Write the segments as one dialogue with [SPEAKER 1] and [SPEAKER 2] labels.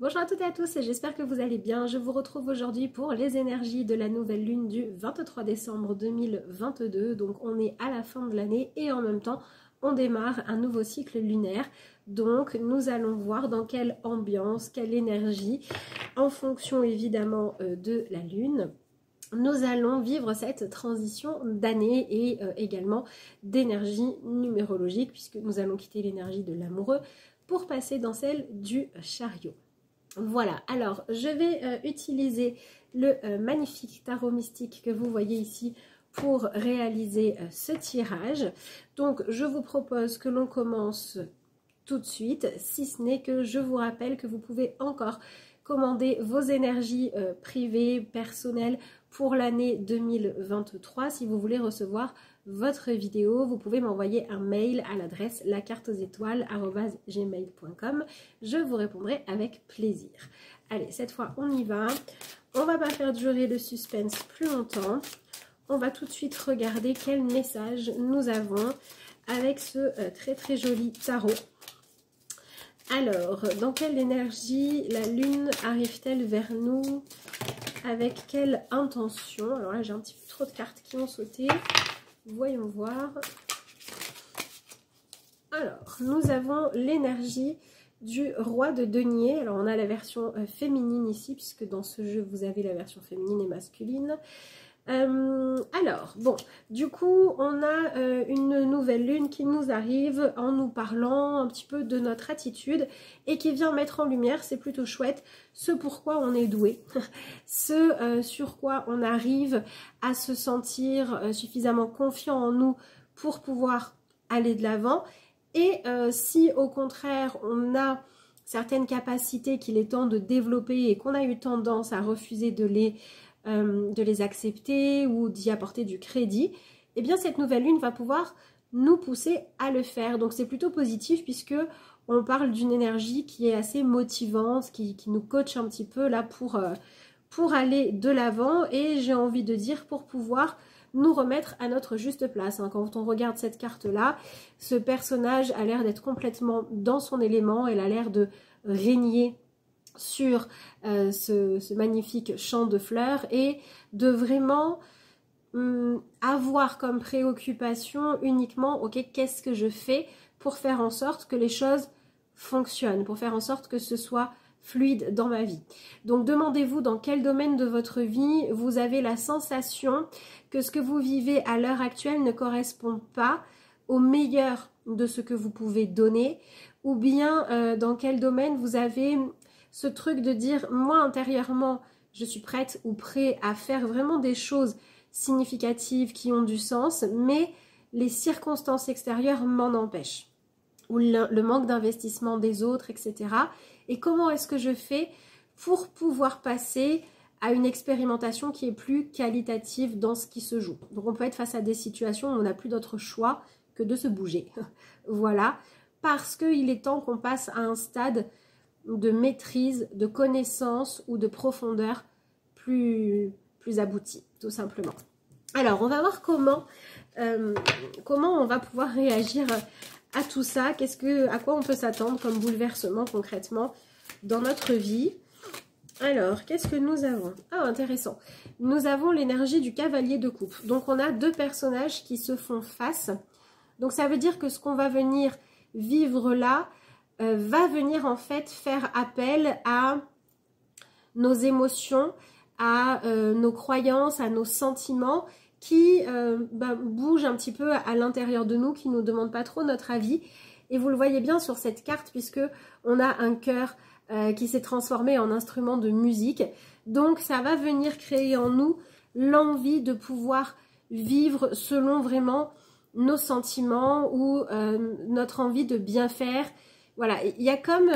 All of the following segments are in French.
[SPEAKER 1] Bonjour à toutes et à tous, j'espère que vous allez bien. Je vous retrouve aujourd'hui pour les énergies de la nouvelle lune du 23 décembre 2022. Donc on est à la fin de l'année et en même temps on démarre un nouveau cycle lunaire. Donc nous allons voir dans quelle ambiance, quelle énergie, en fonction évidemment de la lune, nous allons vivre cette transition d'année et également d'énergie numérologique, puisque nous allons quitter l'énergie de l'amoureux pour passer dans celle du chariot. Voilà, alors je vais utiliser le magnifique tarot mystique que vous voyez ici pour réaliser ce tirage. Donc je vous propose que l'on commence tout de suite, si ce n'est que je vous rappelle que vous pouvez encore commander vos énergies privées, personnelles pour l'année 2023. Si vous voulez recevoir votre vidéo, vous pouvez m'envoyer un mail à l'adresse lacartesétoile@gmail.com. Je vous répondrai avec plaisir. Allez, cette fois on y va. On va pas faire durer le suspense plus longtemps. On va tout de suite regarder quel message nous avons avec ce très joli tarot. Alors, dans quelle énergie la lune arrive-t-elle vers nous? Avec quelle intention? Alors là, j'ai un petit peu trop de cartes qui ont sauté. Voyons voir. Alors, nous avons l'énergie du roi de denier. Alors, on a la version féminine ici, puisque dans ce jeu, vous avez la version féminine et masculine. Alors, bon, du coup, on a une nouvelle lune qui nous arrive en nous parlant un petit peu de notre attitude et qui vient mettre en lumière, c'est plutôt chouette, ce pourquoi on est doué, ce sur quoi on arrive à se sentir suffisamment confiant en nous pour pouvoir aller de l'avant. Et si au contraire, on a certaines capacités qu'il est temps de développer et qu'on a eu tendance à refuser de les accepter ou d'y apporter du crédit, eh bien cette nouvelle lune va pouvoir nous pousser à le faire. Donc c'est plutôt positif puisque on parle d'une énergie qui est assez motivante, qui nous coach un petit peu là pour aller de l'avant et j'ai envie de dire pour pouvoir nous remettre à notre juste place. Quand on regarde cette carte-là, ce personnage a l'air d'être complètement dans son élément, elle a l'air de régner sur ce magnifique champ de fleurs et de vraiment avoir comme préoccupation uniquement, ok, qu'est-ce que je fais pour faire en sorte que les choses fonctionnent, pour faire en sorte que ce soit fluide dans ma vie. Donc demandez-vous dans quel domaine de votre vie vous avez la sensation que ce que vous vivez à l'heure actuelle ne correspond pas au meilleur de ce que vous pouvez donner, ou bien dans quel domaine vous avez ce truc de dire, moi intérieurement, je suis prête ou prêt à faire vraiment des choses significatives qui ont du sens, mais les circonstances extérieures m'en empêchent. Ou le manque d'investissement des autres, etc. Et comment est-ce que je fais pour pouvoir passer à une expérimentation qui est plus qualitative dans ce qui se joue. Donc on peut être face à des situations où on n'a plus d'autre choix que de se bouger. Voilà, parce qu'il est temps qu'on passe à un stade de maîtrise, de connaissance ou de profondeur plus abouti, tout simplement. Alors, on va voir comment on va pouvoir réagir à tout ça. À quoi on peut s'attendre comme bouleversement concrètement dans notre vie. Alors, qu'est-ce que nous avons? Ah, intéressant. Nous avons l'énergie du cavalier de coupe. Donc, on a deux personnages qui se font face. Donc, ça veut dire que ce qu'on va venir vivre là, va venir en fait faire appel à nos émotions, à nos croyances, à nos sentiments qui bougent un petit peu à l'intérieur de nous, qui ne nous demandent pas trop notre avis. Et vous le voyez bien sur cette carte puisque on a un cœur qui s'est transformé en instrument de musique. Donc ça va venir créer en nous l'envie de pouvoir vivre selon vraiment nos sentiments ou notre envie de bien faire. Voilà, il y a comme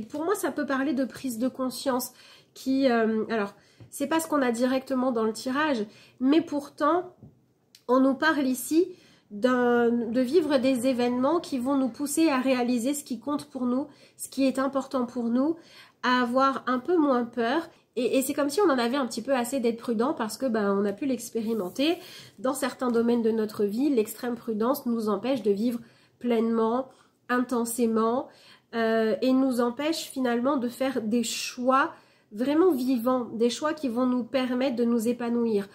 [SPEAKER 1] pour moi ça peut parler de prise de conscience qui, alors c'est pas ce qu'on a directement dans le tirage, mais pourtant on nous parle ici de vivre des événements qui vont nous pousser à réaliser ce qui compte pour nous, ce qui est important pour nous, à avoir un peu moins peur. Et c'est comme si on en avait un petit peu assez d'être prudent parce que on a pu l'expérimenter. Dans certains domaines de notre vie, l'extrême prudence nous empêche de vivre pleinement, intensément, et nous empêche finalement de faire des choix vraiment vivants, des choix qui vont nous permettre de nous épanouir.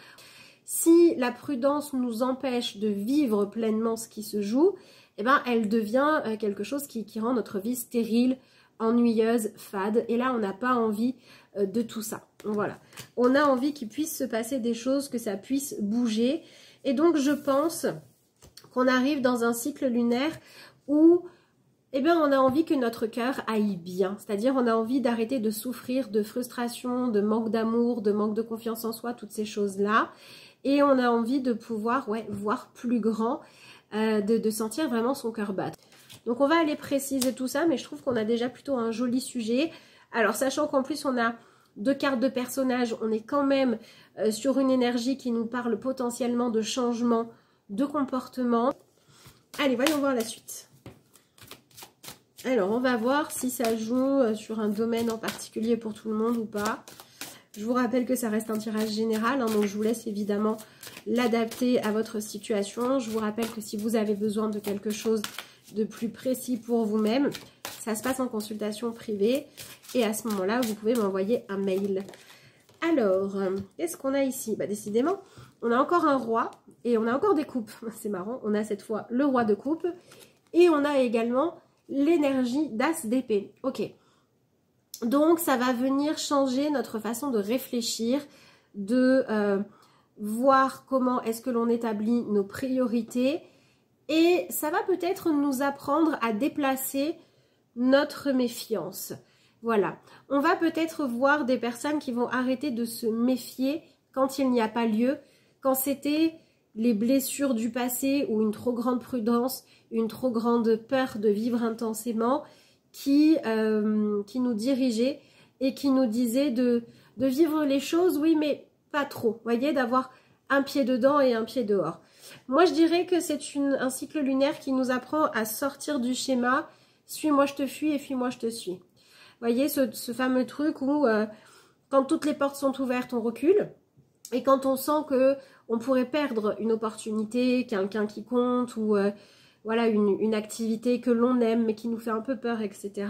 [SPEAKER 1] Si la prudence nous empêche de vivre pleinement ce qui se joue, eh ben, elle devient quelque chose qui rend notre vie stérile, ennuyeuse, fade. Et là, on n'a pas envie de tout ça. Voilà. On a envie qu'il puisse se passer des choses, que ça puisse bouger. Et donc, je pense qu'on arrive dans un cycle lunaire où eh bien, on a envie que notre cœur aille bien. C'est-à-dire, on a envie d'arrêter de souffrir de frustration, de manque d'amour, de manque de confiance en soi, toutes ces choses-là. Et on a envie de pouvoir voir plus grand, de sentir vraiment son cœur battre. Donc, on va aller préciser tout ça, mais je trouve qu'on a déjà plutôt un joli sujet. Alors, sachant qu'en plus, on a 2 cartes de personnages, on est quand même sur une énergie qui nous parle potentiellement de changement de comportement. Allez, voyons voir la suite. Alors, on va voir si ça joue sur un domaine en particulier pour tout le monde ou pas. Je vous rappelle que ça reste un tirage général, hein, donc je vous laisse évidemment l'adapter à votre situation. Je vous rappelle que si vous avez besoin de quelque chose de plus précis pour vous-même, ça se passe en consultation privée. Et à ce moment-là, vous pouvez m'envoyer un mail. Alors, qu'est-ce qu'on a ici? Bah, décidément, on a encore un roi et on a encore des coupes. C'est marrant, on a cette fois le roi de coupe et on a également l'énergie d'as d'épée. Ok. Donc, ça va venir changer notre façon de réfléchir, de voir comment est-ce que l'on établit nos priorités. Et ça va peut-être nous apprendre à déplacer notre méfiance. Voilà. On va peut-être voir des personnes qui vont arrêter de se méfier quand il n'y a pas lieu, quand c'était les blessures du passé ou une trop grande prudence, une trop grande peur de vivre intensément qui nous dirigeait et qui nous disait de vivre les choses, oui, mais pas trop. Vous voyez, d'avoir un pied dedans et un pied dehors. Moi, je dirais que c'est un cycle lunaire qui nous apprend à sortir du schéma « suis-moi, je te fuis et fuis-moi, je te suis ». Vous voyez, ce fameux truc où quand toutes les portes sont ouvertes, on recule. Et quand on sent que on pourrait perdre une opportunité, quelqu'un qui compte ou voilà, une activité que l'on aime mais qui nous fait un peu peur, etc.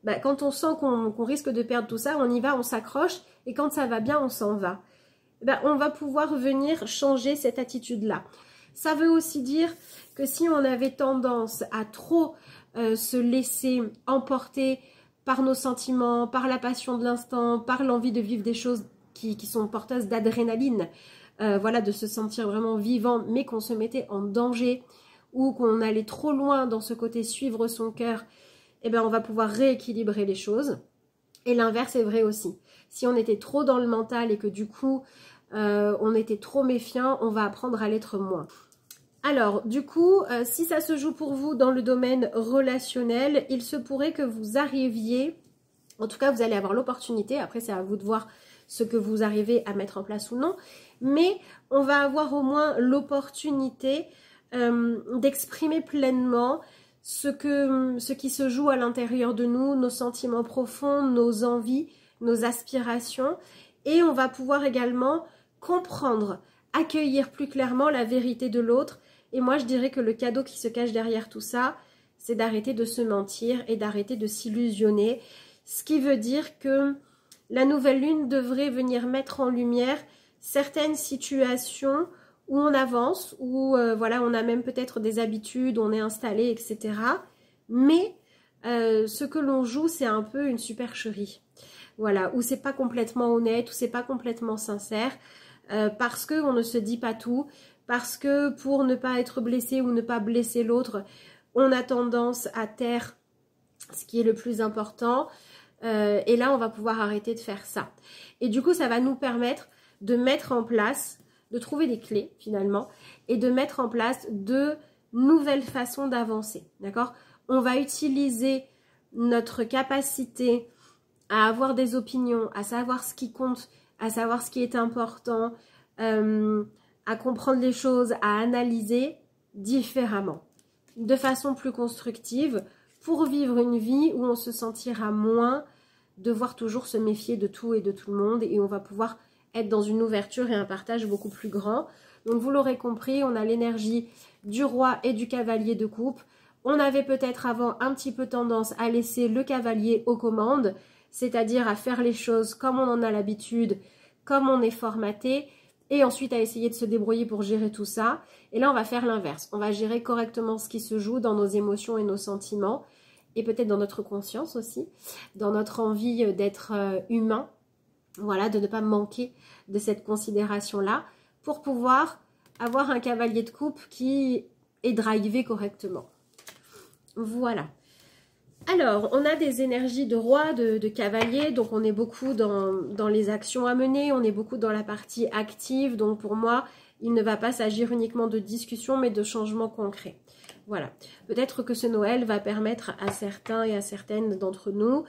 [SPEAKER 1] Bah, quand on sent qu'on risque de perdre tout ça, on y va, on s'accroche et quand ça va bien, on s'en va. Bah, on va pouvoir venir changer cette attitude-là. Ça veut aussi dire que si on avait tendance à trop se laisser emporter par nos sentiments, par la passion de l'instant, par l'envie de vivre des choses qui sont porteuses d'adrénaline, voilà, de se sentir vraiment vivant, mais qu'on se mettait en danger ou qu'on allait trop loin dans ce côté suivre son cœur, eh bien, on va pouvoir rééquilibrer les choses. Et l'inverse est vrai aussi. Si on était trop dans le mental et que du coup, on était trop méfiant, on va apprendre à l'être moins. Alors, du coup, si ça se joue pour vous dans le domaine relationnel, il se pourrait que vous arriviez, en tout cas, vous allez avoir l'opportunité, après c'est à vous de voir ce que vous arrivez à mettre en place ou non, mais on va avoir au moins l'opportunité d'exprimer pleinement ce qui se joue à l'intérieur de nous, nos sentiments profonds, nos envies, nos aspirations, et on va pouvoir également comprendre, accueillir plus clairement la vérité de l'autre. Et moi, je dirais que le cadeau qui se cache derrière tout ça, c'est d'arrêter de se mentir et d'arrêter de s'illusionner. Ce qui veut dire que la nouvelle lune devrait venir mettre en lumière certaines situations où on avance, où voilà, on a même peut-être des habitudes, on est installé, etc. Mais ce que l'on joue, c'est un peu une supercherie. Voilà, où c'est pas complètement honnête, où c'est pas complètement sincère, parce qu'on ne se dit pas tout, parce que pour ne pas être blessé ou ne pas blesser l'autre, on a tendance à taire ce qui est le plus important. Et là, on va pouvoir arrêter de faire ça. Et du coup, ça va nous permettre de mettre en place, de trouver des clés finalement, et de mettre en place de nouvelles façons d'avancer. D'accord? On va utiliser notre capacité à avoir des opinions, à savoir ce qui compte, à savoir ce qui est important, à comprendre les choses, à analyser différemment, de façon plus constructive, pour vivre une vie où on se sentira moins devoir toujours se méfier de tout et de tout le monde, et on va pouvoir être dans une ouverture et un partage beaucoup plus grand. Donc vous l'aurez compris, on a l'énergie du roi et du cavalier de coupe. On avait peut-être avant un petit peu tendance à laisser le cavalier aux commandes, c'est-à-dire à faire les choses comme on en a l'habitude, comme on est formaté, et ensuite à essayer de se débrouiller pour gérer tout ça. Et là, on va faire l'inverse. On va gérer correctement ce qui se joue dans nos émotions et nos sentiments, et peut-être dans notre conscience aussi, dans notre envie d'être humain, voilà, de ne pas manquer de cette considération-là, pour pouvoir avoir un cavalier de coupe qui est drivé correctement. Voilà. Alors, on a des énergies de roi, de cavalier, donc on est beaucoup dans les actions à mener, on est beaucoup dans la partie active, donc pour moi, il ne va pas s'agir uniquement de discussion, mais de changements concrets. Voilà. Peut-être que ce Noël va permettre à certains et à certaines d'entre nous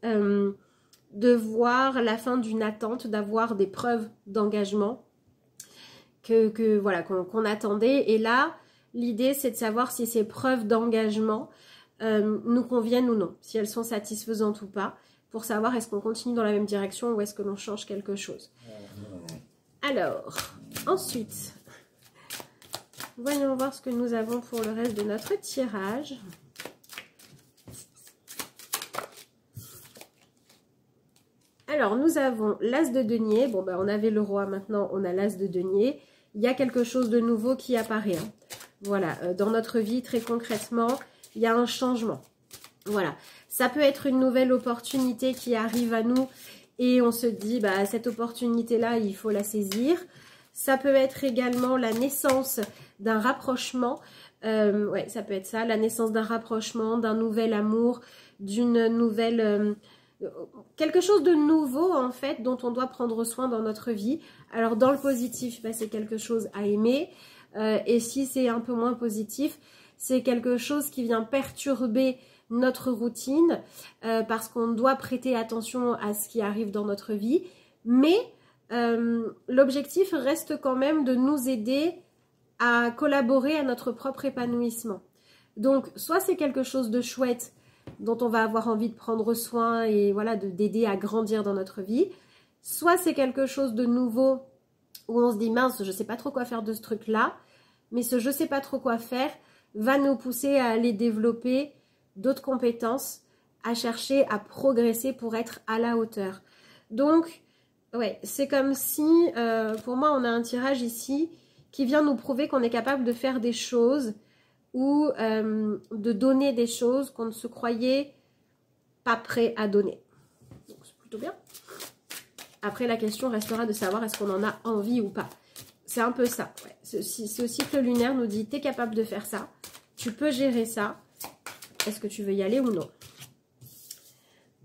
[SPEAKER 1] de voir la fin d'une attente, d'avoir des preuves d'engagement voilà, qu'on attendait. Et là, l'idée, c'est de savoir si ces preuves d'engagement nous conviennent ou non, si elles sont satisfaisantes ou pas, pour savoir est-ce qu'on continue dans la même direction ou est-ce que l'on change quelque chose. Alors, ensuite, voyons voir ce que nous avons pour le reste de notre tirage. Alors, nous avons l'as de denier. Bon, ben, on avait le roi, maintenant on a l'as de denier. Il y a quelque chose de nouveau qui apparaît. Hein. Voilà, dans notre vie, très concrètement, il y a un changement. Voilà, ça peut être une nouvelle opportunité qui arrive à nous et on se dit, bah, cette opportunité-là, il faut la saisir. Ça peut être également la naissance d'un rapprochement. Ouais, ça peut être ça, la naissance d'un rapprochement, d'un nouvel amour, d'une nouvelle... quelque chose de nouveau en fait dont on doit prendre soin dans notre vie. Alors dans le positif, bah, c'est quelque chose à aimer et si c'est un peu moins positif, c'est quelque chose qui vient perturber notre routine parce qu'on doit prêter attention à ce qui arrive dans notre vie, mais l'objectif reste quand même de nous aider à collaborer à notre propre épanouissement. Donc soit c'est quelque chose de chouette dont on va avoir envie de prendre soin et voilà, d'aider à grandir dans notre vie. Soit c'est quelque chose de nouveau où on se dit mince, je ne sais pas trop quoi faire de ce truc-là, mais ce je ne sais pas trop quoi faire va nous pousser à aller développer d'autres compétences, à chercher à progresser pour être à la hauteur. Donc, ouais, c'est comme si, pour moi, on a un tirage ici qui vient nous prouver qu'on est capable de faire des choses ou de donner des choses qu'on ne se croyait pas prêt à donner. Donc c'est plutôt bien. Après, la question restera de savoir est-ce qu'on en a envie ou pas. C'est un peu ça. Ouais. Ce cycle lunaire nous dit, tu es capable de faire ça, tu peux gérer ça, est-ce que tu veux y aller ou non?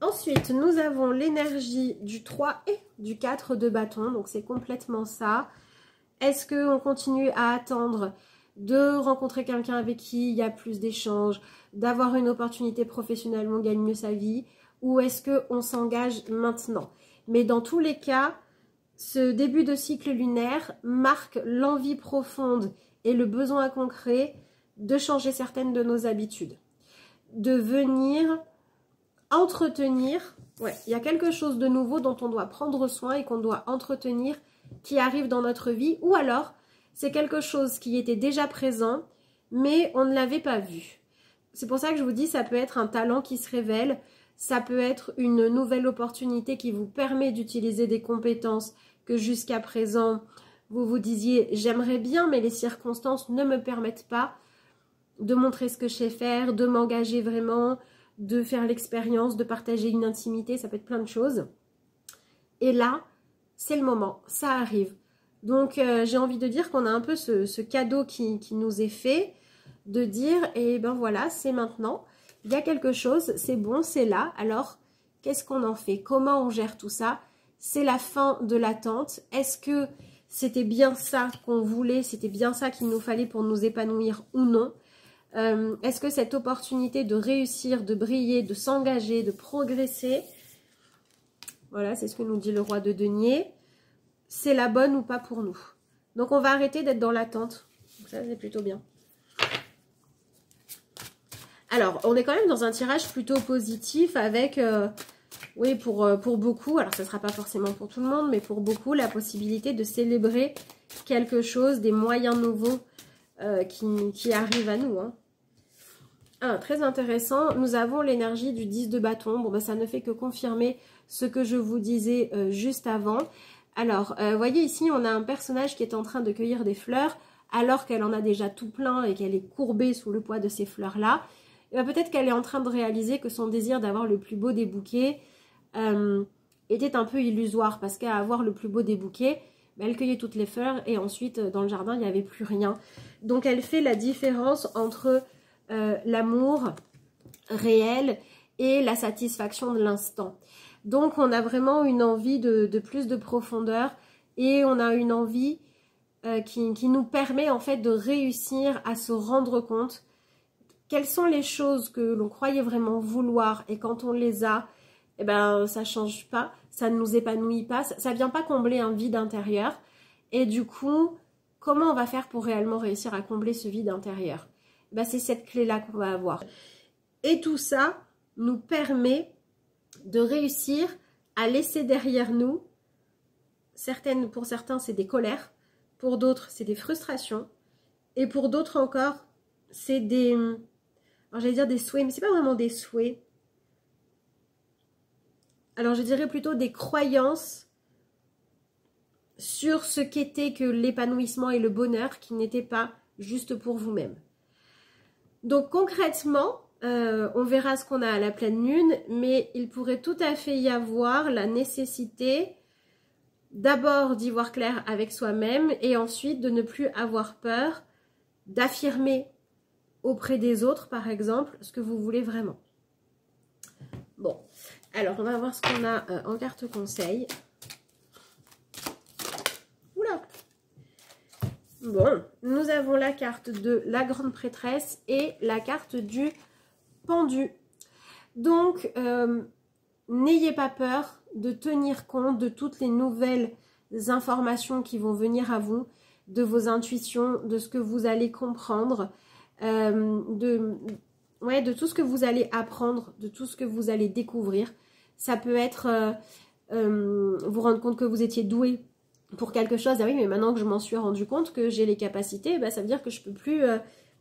[SPEAKER 1] Ensuite, nous avons l'énergie du 3 et du 4 de bâton, donc c'est complètement ça. Est-ce qu'on continue à attendre de rencontrer quelqu'un avec qui il y a plus d'échanges, d'avoir une opportunité professionnelle où on gagne mieux sa vie, ou est-ce qu'on s'engage maintenant? Mais dans tous les cas, ce début de cycle lunaire marque l'envie profonde et le besoin concret de changer certaines de nos habitudes, de venir entretenir, ouais, il y a quelque chose de nouveau dont on doit prendre soin et qu'on doit entretenir qui arrive dans notre vie, ou alors c'est quelque chose qui était déjà présent, mais on ne l'avait pas vu. C'est pour ça que je vous dis, ça peut être un talent qui se révèle, ça peut être une nouvelle opportunité qui vous permet d'utiliser des compétences que jusqu'à présent, vous vous disiez « j'aimerais bien, mais les circonstances ne me permettent pas de montrer ce que je sais faire, de m'engager vraiment, de faire l'expérience, de partager une intimité, ça peut être plein de choses. » Et là, c'est le moment, ça arrive. Donc, j'ai envie de dire qu'on a un peu ce cadeau qui nous est fait, de dire, eh ben voilà, c'est maintenant, il y a quelque chose, c'est bon, c'est là, alors, qu'est-ce qu'on en fait? Comment on gère tout ça? C'est la fin de l'attente. Est-ce que c'était bien ça qu'on voulait, c'était bien ça qu'il nous fallait pour nous épanouir ou non? Est-ce que cette opportunité de réussir, de briller, de s'engager, de progresser, voilà, c'est ce que nous dit le roi de denier, c'est la bonne ou pas pour nous. Donc on va arrêter d'être dans l'attente. Ça c'est plutôt bien. Alors on est quand même dans un tirage plutôt positif avec, oui pour beaucoup, alors ce ne sera pas forcément pour tout le monde, mais pour beaucoup la possibilité de célébrer quelque chose, des moyens nouveaux qui arrivent à nous. Hein. Ah, très intéressant. Nous avons l'énergie du 10 de bâton. Bon, ben, ça ne fait que confirmer ce que je vous disais juste avant. Alors, voyez ici, on a un personnage qui est en train de cueillir des fleurs alors qu'elle en a déjà tout plein et qu'elle est courbée sous le poids de ces fleurs-là. Ben, peut-être qu'elle est en train de réaliser que son désir d'avoir le plus beau des bouquets était un peu illusoire parce qu'à avoir le plus beau des bouquets, ben, elle cueillait toutes les fleurs et ensuite, dans le jardin, il n'y avait plus rien. Donc, elle fait la différence entre l'amour réel et la satisfaction de l'instant. Donc on a vraiment une envie de plus de profondeur et on a une envie qui nous permet en fait de réussir à se rendre compte quelles sont les choses que l'on croyait vraiment vouloir et quand on les a, eh ben, ça change pas, ça ne nous épanouit pas, ça vient pas combler un vide intérieur et du coup, comment on va faire pour réellement réussir à combler ce vide intérieur? Ben, c'est cette clé-là qu'on va avoir. Et tout ça nous permet de réussir à laisser derrière nous, pour certains c'est des colères, pour d'autres c'est des frustrations, et pour d'autres encore c'est des, alors j'allais dire des souhaits, mais c'est pas vraiment des souhaits. Alors je dirais plutôt des croyances sur ce qu'était que l'épanouissement et le bonheur qui n'était pas juste pour vous-même. Donc concrètement, on verra ce qu'on a à la pleine lune, mais il pourrait tout à fait y avoir la nécessité d'abord d'y voir clair avec soi-même et ensuite de ne plus avoir peur d'affirmer auprès des autres, par exemple, ce que vous voulez vraiment. Bon, alors on va voir ce qu'on a en carte conseil. Oula! Bon, nous avons la carte de la grande prêtresse et la carte du pendu. Donc, n'ayez pas peur de tenir compte de toutes les nouvelles informations qui vont venir à vous, de vos intuitions, de ce que vous allez comprendre, de tout ce que vous allez apprendre, de tout ce que vous allez découvrir. Ça peut être vous rendre compte que vous étiez doué pour quelque chose. Ah oui, mais maintenant que je m'en suis rendu compte que j'ai les capacités, bah, ça veut dire que je ne peux plus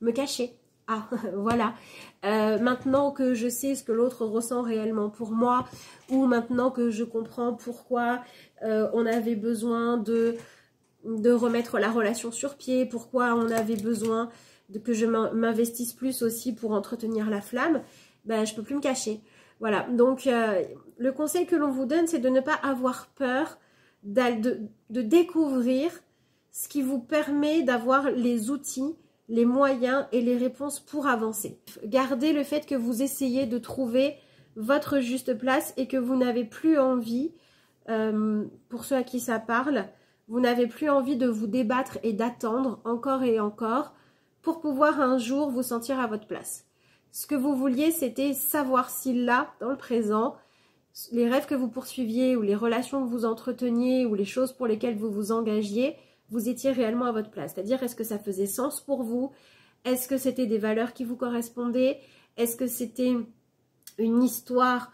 [SPEAKER 1] me cacher. Ah, voilà. Maintenant que je sais ce que l'autre ressent réellement pour moi, ou maintenant que je comprends pourquoi on avait besoin de remettre la relation sur pied, pourquoi on avait besoin que je m'investisse plus aussi pour entretenir la flamme, ben, je ne peux plus me cacher. Voilà, donc le conseil que l'on vous donne, c'est de ne pas avoir peur de découvrir ce qui vous permet d'avoir les outils, les moyens et les réponses pour avancer. Gardez le fait que vous essayez de trouver votre juste place et que vous n'avez plus envie, pour ceux à qui ça parle, vous n'avez plus envie de vous débattre et d'attendre encore et encore pour pouvoir un jour vous sentir à votre place. Ce que vous vouliez, c'était savoir si là, dans le présent, les rêves que vous poursuiviez ou les relations que vous entreteniez ou les choses pour lesquelles vous vous engagiez, vous étiez réellement à votre place. C'est-à-dire, est-ce que ça faisait sens pour vous? Est-ce que c'était des valeurs qui vous correspondaient? Est-ce que c'était une histoire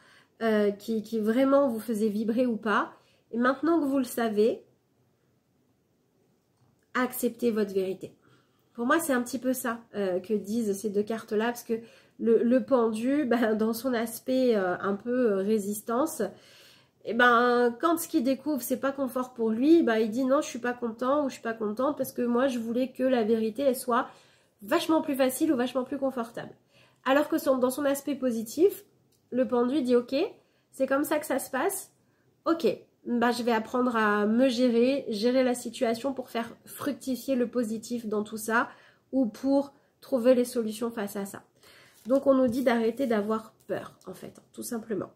[SPEAKER 1] qui vraiment vous faisait vibrer ou pas? Et maintenant que vous le savez, acceptez votre vérité. Pour moi, c'est un petit peu ça que disent ces deux cartes-là, parce que le pendu, ben, dans son aspect un peu résistance, et ben, quand ce qu'il découvre, c'est pas confort pour lui, ben, il dit non, je suis pas content ou je suis pas contente parce que moi, je voulais que la vérité, elle soit vachement plus facile ou vachement plus confortable. Alors que dans son aspect positif, le pendu dit ok, c'est comme ça que ça se passe, ok, ben, je vais apprendre à me gérer la situation pour faire fructifier le positif dans tout ça ou pour trouver les solutions face à ça. Donc, on nous dit d'arrêter d'avoir peur, en fait, tout simplement.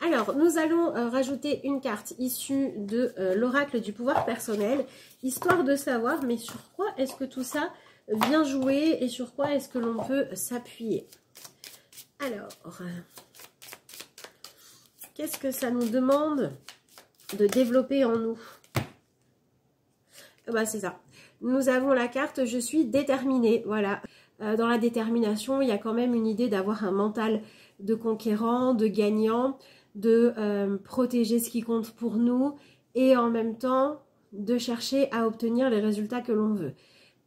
[SPEAKER 1] Alors, nous allons rajouter une carte issue de l'oracle du pouvoir personnel, histoire de savoir, mais sur quoi est-ce que tout ça vient jouer et sur quoi est-ce que l'on peut s'appuyer. Alors, qu'est-ce que ça nous demande de développer en nous? Bah, c'est ça. Nous avons la carte « Je suis déterminée ». Voilà. Dans la détermination, il y a quand même une idée d'avoir un mental de conquérant, de gagnant, de protéger ce qui compte pour nous et en même temps de chercher à obtenir les résultats que l'on veut.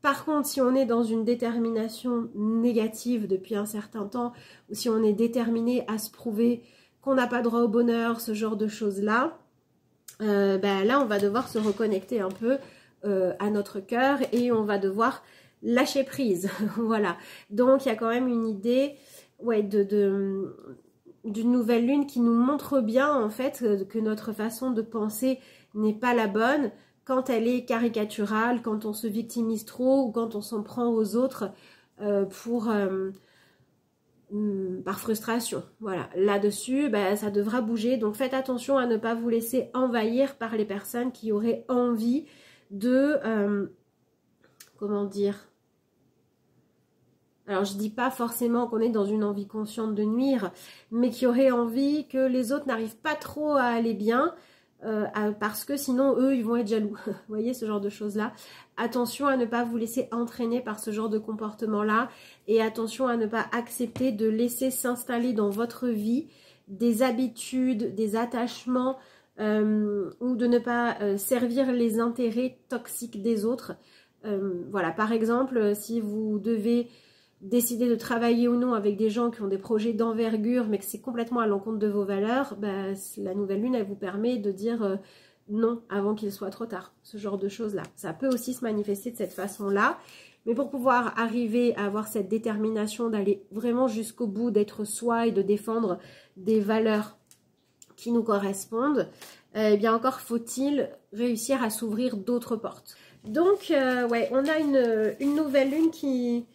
[SPEAKER 1] Par contre, si on est dans une détermination négative depuis un certain temps, ou si on est déterminé à se prouver qu'on n'a pas droit au bonheur, ce genre de choses-là, là, on va devoir se reconnecter un peu à notre cœur et on va devoir lâcher prise. Voilà. Donc, il y a quand même une idée d'une nouvelle lune qui nous montre bien, en fait, que notre façon de penser n'est pas la bonne quand elle est caricaturale, quand on se victimise trop ou quand on s'en prend aux autres par frustration. Voilà, là-dessus, ça devra bouger. Donc faites attention à ne pas vous laisser envahir par les personnes qui auraient envie de... comment dire ? Alors je dis pas forcément qu'on est dans une envie consciente de nuire, mais qui auraient envie que les autres n'arrivent pas trop à aller bien, parce que sinon eux ils vont être jaloux. Vous voyez, ce genre de choses là. Attention à ne pas vous laisser entraîner par ce genre de comportement là, et attention à ne pas accepter de laisser s'installer dans votre vie des habitudes, des attachements, ou de ne pas servir les intérêts toxiques des autres. Voilà, par exemple, si vous devez décider de travailler ou non avec des gens qui ont des projets d'envergure mais que c'est complètement à l'encontre de vos valeurs, la nouvelle lune elle vous permet de dire non avant qu'il soit trop tard, ce genre de choses là. Ça peut aussi se manifester de cette façon là, mais pour pouvoir arriver à avoir cette détermination d'aller vraiment jusqu'au bout, d'être soi et de défendre des valeurs qui nous correspondent, eh bien encore faut-il réussir à s'ouvrir d'autres portes. Donc on a une nouvelle lune qui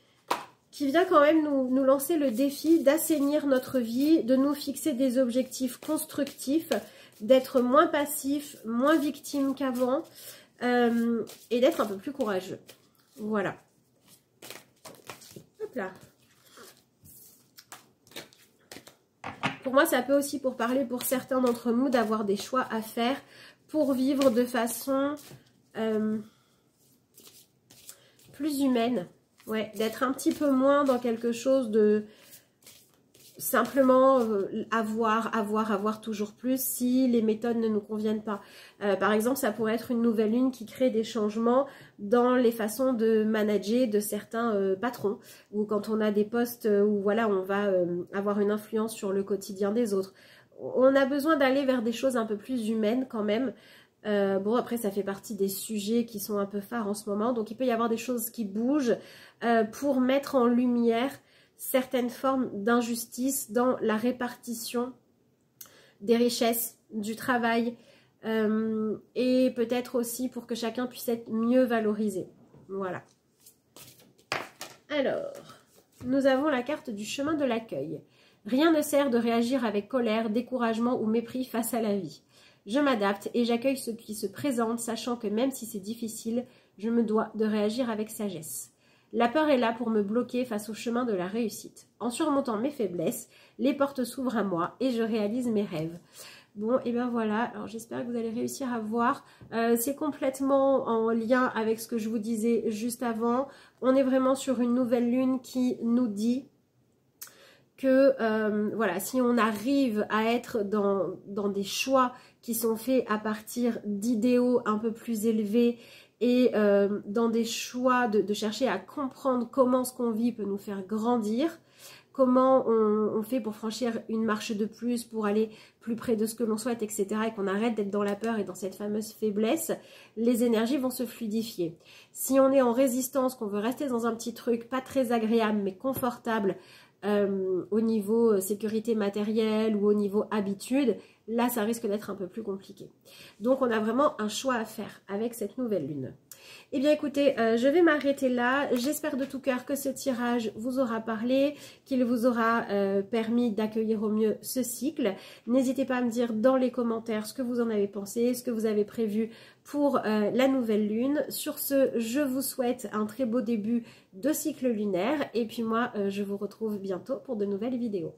[SPEAKER 1] vient quand même nous lancer le défi d'assainir notre vie, de nous fixer des objectifs constructifs, d'être moins passif, moins victime qu'avant, et d'être un peu plus courageux. Voilà. Hop là. Pour moi, ça peut aussi parler pour certains d'entre nous d'avoir des choix à faire pour vivre de façon plus humaine. Ouais, d'être un petit peu moins dans quelque chose de simplement avoir toujours plus si les méthodes ne nous conviennent pas. Par exemple, ça pourrait être une nouvelle lune qui crée des changements dans les façons de manager de certains patrons, ou quand on a des postes où voilà, on va avoir une influence sur le quotidien des autres. On a besoin d'aller vers des choses un peu plus humaines quand même. Bon, après ça fait partie des sujets qui sont un peu phares en ce moment, donc il peut y avoir des choses qui bougent pour mettre en lumière certaines formes d'injustice dans la répartition des richesses, du travail, et peut-être aussi pour que chacun puisse être mieux valorisé. Voilà. Alors, nous avons la carte du chemin de l'accueil. Rien ne sert de réagir avec colère, découragement ou mépris face à la vie. Je m'adapte et j'accueille ce qui se présente, sachant que même si c'est difficile, je me dois de réagir avec sagesse. La peur est là pour me bloquer face au chemin de la réussite. En surmontant mes faiblesses, les portes s'ouvrent à moi et je réalise mes rêves. Bon, et bien voilà, alors j'espère que vous allez réussir à voir. C'est complètement en lien avec ce que je vous disais juste avant. On est vraiment sur une nouvelle lune qui nous dit que voilà, si on arrive à être dans des choix qui sont faits à partir d'idéaux un peu plus élevés et dans des choix de chercher à comprendre comment ce qu'on vit peut nous faire grandir, comment on fait pour franchir une marche de plus, pour aller plus près de ce que l'on souhaite, etc. et qu'on arrête d'être dans la peur et dans cette fameuse faiblesse, les énergies vont se fluidifier. Si on est en résistance, qu'on veut rester dans un petit truc pas très agréable mais confortable, au niveau sécurité matérielle ou au niveau habitude, là ça risque d'être un peu plus compliqué. Donc on a vraiment un choix à faire avec cette nouvelle lune. Eh bien écoutez, je vais m'arrêter là. J'espère de tout cœur que ce tirage vous aura parlé, qu'il vous aura permis d'accueillir au mieux ce cycle. N'hésitez pas à me dire dans les commentaires ce que vous en avez pensé, ce que vous avez prévu pour la nouvelle lune. Sur ce, je vous souhaite un très beau début de cycle lunaire et puis moi, je vous retrouve bientôt pour de nouvelles vidéos.